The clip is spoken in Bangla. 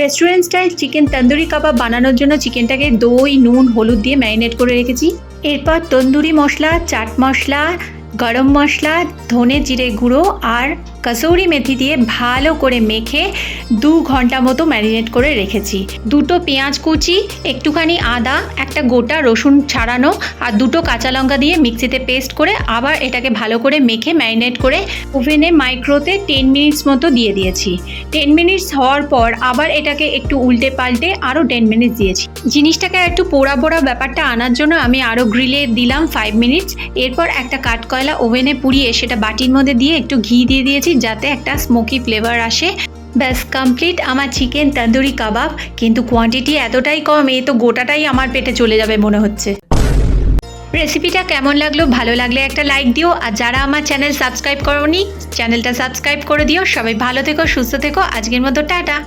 রেস্টুরেন্ট স্টাইল চিকেন তন্দুরি কাবাব বানানোর জন্য চিকেনটাকে দই, নুন, হলুদ দিয়ে ম্যারিনেট করে রেখেছি। এরপর তন্দুরি মশলা, চাট মশলা, গরম মশলা, ধনে জিরে গুঁড়ো আর কসৌরি মেথি দিয়ে ভালো করে মেখে 2 ঘন্টা মতো ম্যারিনেট করে রেখেছি। 2টো পেঁয়াজ কুচি, একটুখানি আদা, একটা গোটা রসুন ছাড়ানো আর 2টো কাঁচা লঙ্কা দিয়ে মিক্সিতে পেস্ট করে আবার এটাকে ভালো করে মেখে ম্যারিনেট করে ওভেনে মাইক্রোতে 10 মিনিটস মতো দিয়ে দিয়েছি। 10 মিনিটস হওয়ার পর আবার এটাকে একটু উল্টে পাল্টে আরও 10 মিনিটস দিয়েছি। জিনিসটাকে একটু পোড়া পোড়া ব্যাপারটা আনার জন্য আমি আরও গ্রিলে দিলাম 5 মিনিটস। এরপর একটা কাঠকয়লা ওভেনে পুড়িয়ে সেটা বাটির মধ্যে দিয়ে একটু ঘি দিয়ে দিয়েছি যাতে একটা স্মোকি ফ্লেভার আসে। ব্যাস কমপ্লিট আমার চিকেন তন্দুরি কাবাব। কিন্তু কোয়ান্টিটি এতটাই কম, এ তো গোটাটাই আমার পেটে চলে যাবে মনে হচ্ছে। রেসিপিটা কেমন লাগলো? ভালো লাগলে একটা লাইক দিও, আর যারা আমার চ্যানেল সাবস্ক্রাইব করোনি চ্যানেলটা সাবস্ক্রাইব করে দিও। সবাই ভালো থেকো, সুস্থ থেকো। আজকের মতো টাটা।